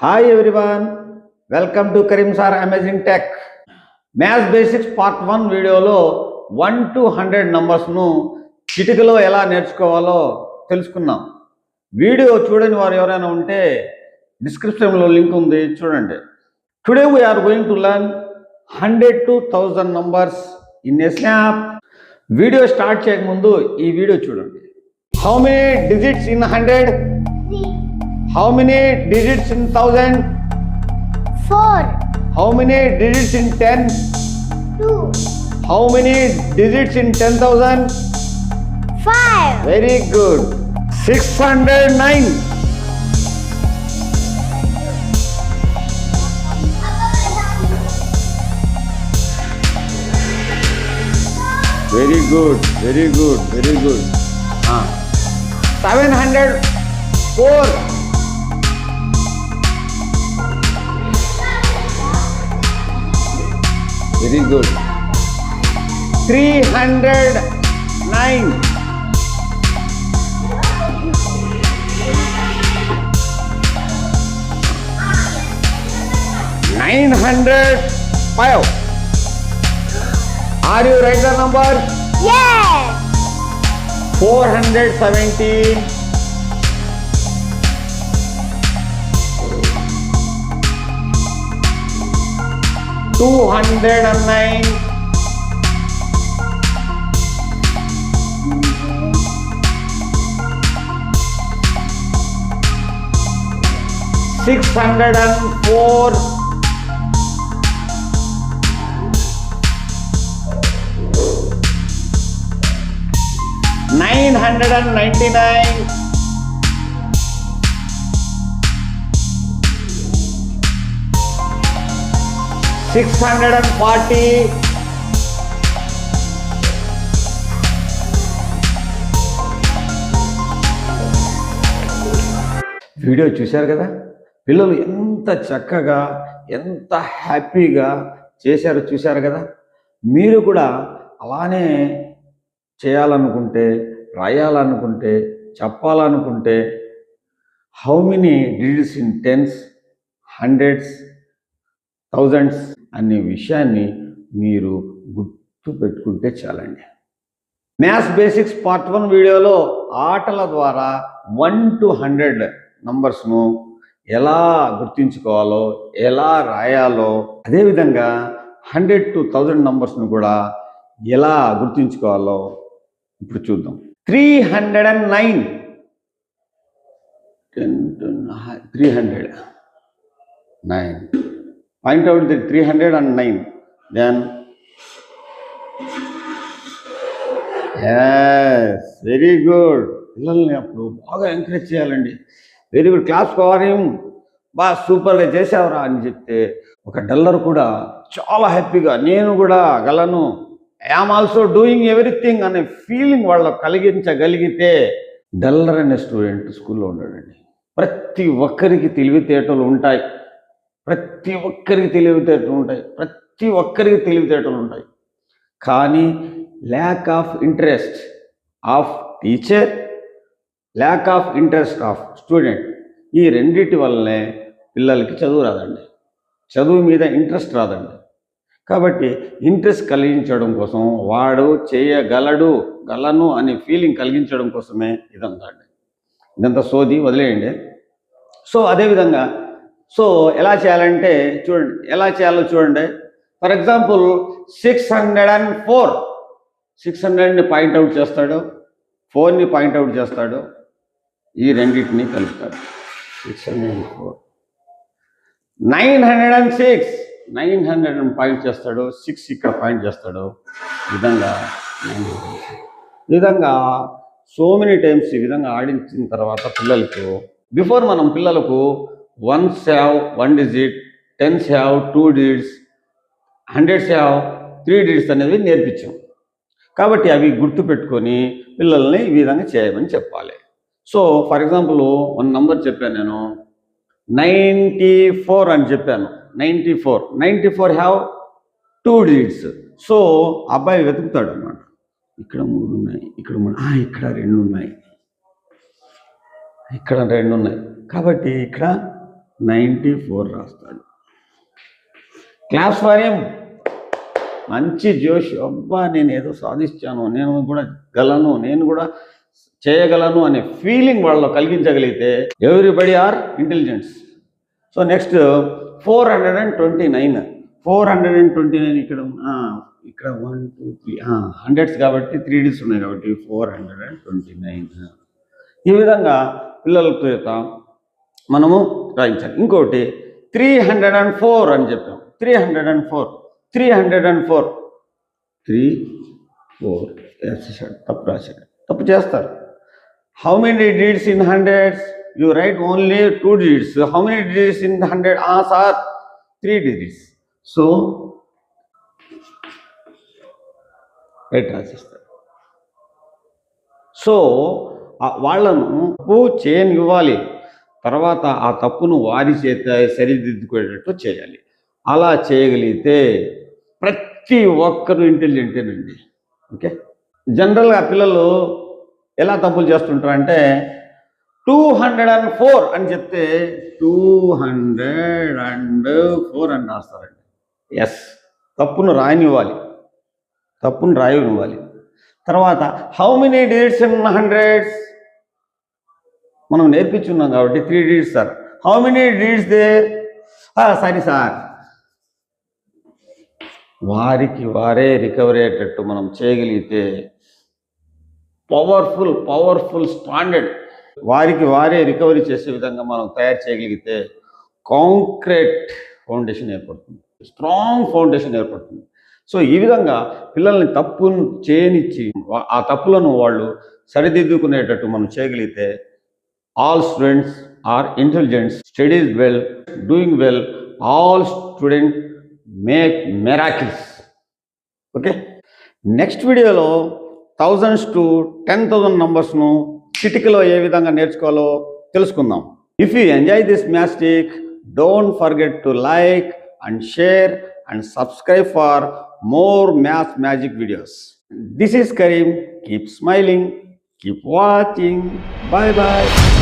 Hi everyone, welcome to Karim Sir Amazing Tech. Maths Basics Part 1 వీడియోలో 1 to 100 నంబర్స్ను చిటికలో ఎలా నేర్చుకోవాలో తెలుసుకున్నాం. వీడియో చూడని వారు ఎవరైనా ఉంటే డిస్క్రిప్షన్లో లింక్ ఉంది, చూడండి. Today we are going to learn 100 to 1000 numbers in a snap. Video start చేయకముందు ఈ వీడియో చూడండి. How many digits in 100? 3. How many digits in 1000? 4. How many digits in 10? 2. How many digits in 10,000? 5. Very good. 609. Very good, very good, very good. 704. Very good. 309. 905. Are you right the number? Yes. 417. 209. 604. 999. 640. Video చూశారు కదా, పిల్లలు ఎంత చక్కగా ఎంత హ్యాపీగా చేశారో చూశారు కదా. మీరు కూడా అలానే చేయాలనుకుంటే, రాయాలనుకుంటే, చెప్పాలనుకుంటే how many digits in tens, hundreds, thousands అనే విషయాన్ని మీరు గుర్తు పెట్టుకుంటే చాలండి. మ్యాథ్స్ బేసిక్స్ పార్ట్ 1 వీడియోలో ఆటల ద్వారా 1 to 100 నంబర్స్ను ఎలా గుర్తుంచుకోవాలో, ఎలా రాయాలో, అదేవిధంగా 100 to 1000 నంబర్స్ను కూడా ఎలా గుర్తుంచుకోవాలో ఇప్పుడు చూద్దాం. 309. 309. Point out the 309. Then yes, very good. పిల్లల్ని అప్పుడు బాగా ఎంకరేజ్ చేయాలండి. వెరీ గుడ్, క్లాస్ కోవరేం బాగా సూపర్గా చేసావురా అని చెప్తే ఒక డల్లర్ కూడా చాలా హ్యాపీగా నేను కూడా గలను, ఐఆమ్ ఆల్సో డూయింగ్ ఎవ్రీథింగ్ అనే ఫీలింగ్ వాళ్ళకు కలిగించగలిగితే డల్లర్ అనే స్టూడెంట్ స్కూల్లో ఉన్నాడండి. ప్రతి ఒక్కరికి తెలివితేటలు ఉంటాయి, ప్రతి ఒక్కరికి తెలివితేటలు ఉంటాయి. కానీ lack of interest of teacher, lack of interest of student, ఈ రెండిటి వల్లనే పిల్లలకి చదువు రాదండి, చదువు మీద ఇంట్రెస్ట్ రాదండి. కాబట్టి ఇంట్రెస్ట్ కలిగించడం కోసం, వాడు గలను అనే ఫీలింగ్ కలిగించడం కోసమే ఇదంతా సోది వదిలేయండి. సో అదేవిధంగా ఎలా చేయాలంటే చూడండి, ఎలా చేయాలో చూడండి. For example 604. 600ని పాయింట్అవుట్ చేస్తాడు, 4ని పాయింట్అవుట్ చేస్తాడు, ఈ రెండింటిని కలుపుతాడు. 604. 906. 900 పాయింట్ చేస్తాడు, 6 ఇక్కడ పాయింట్ చేస్తాడు. ఈ విధంగా సో మెనీ టైమ్స్ ఈ విధంగా ఆడించిన తర్వాత పిల్లలకు ones have 1 digit, tens have 2 digits, hundreds have 3 digits అనేది నేర్పించాం. కాబట్టి అవి గుర్తుపెట్టుకొని పిల్లల్ని ఈ విధంగా చేయమని చెప్పాలి. సో ఫర్ ఎగ్జాంపుల్ 1 నంబర్ చెప్పాను నేను, 94 అని చెప్పాను. 94 హ్యావ్ 2 digits. సో అబ్బాయి వెతుకుతాడు అన్నమాట. ఇక్కడ 3 ఉన్నాయి, ఇక్కడ 2 ఉన్నాయి, ఇక్కడ 2 ఉన్నాయి. కాబట్టి ఇక్కడ 94 రాస్తాడు. Claps for him. మంచి జోష్, అబ్బా నేను ఏదో సాధించాను, నేను కూడా గలను, నేను కూడా చేయగలను అనే ఫీలింగ్ వాళ్ళలో కలిగించగలిగితే everybody are intelligents. So next 429. 429 ఇక్కడ 1 2 3 హండ్రెడ్స్ కాబట్టి 3 digits ఉన్నాయి కాబట్టి 429. ఈ విధంగా పిల్లల చేత మనము రాయించాలి. ఇంకోటి 304 అని చెప్పాం. 304 3 4 రాశాడు, తప్పు రాశాడు, తప్పు చేస్తారు. How many digits in hundreds? You write only 2 digits. How many digits in 100? Sir, 3 digits. So right రాసేస్తారు. సో వాళ్ళను తప్పు చేయనివ్వాలి, తర్వాత ఆ తప్పును వారి చేత సరిదిద్దుకునేటట్టు చేయాలి. అలా చేయగలిగితే ప్రతి ఒక్కరు ఇంటెలిజెంటేనండి. ఓకే, జనరల్గా పిల్లలు ఎలా తప్పులు చేస్తుంటారంటే 204 అని చెప్తే 204 అని రాస్తారండి. ఎస్, తప్పును రాయనివ్వాలి. తర్వాత how many digits in hundreds? మనం నేర్పించున్నాం కాబట్టి 3 digits sir. How many digits there? Sorry sir. వారికి వారే రికవరీ అయ్యేటట్టు మనం చేయగలిగితే పవర్ఫుల్ స్టాండర్డ్ వారికి వారే రికవరీ చేసే విధంగా మనం తయారు చేయగలిగితే కాంక్రీట్ ఫౌండేషన్ ఏర్పడుతుంది, స్ట్రాంగ్ ఫౌండేషన్ ఏర్పడుతుంది. సో ఈ విధంగా పిల్లల్ని తప్పును చేయనిచ్చి ఆ తప్పులను వాళ్ళు సరిదిద్దుకునేటట్టు మనం చేయగలిగితే all students are intelligents, studies well, doing well, all student make miracles. Okay, next వీడియోలో 1000s to 10,000 నంబర్స్ను చిటికలో ఏ విధంగా నేర్చుకోవాలో తెలుసుకుందాం. If you enjoy this mastic, don't forget to like and share and subscribe for more math magic videos. This is Karim. Keep smiling, keep watching. Bye bye.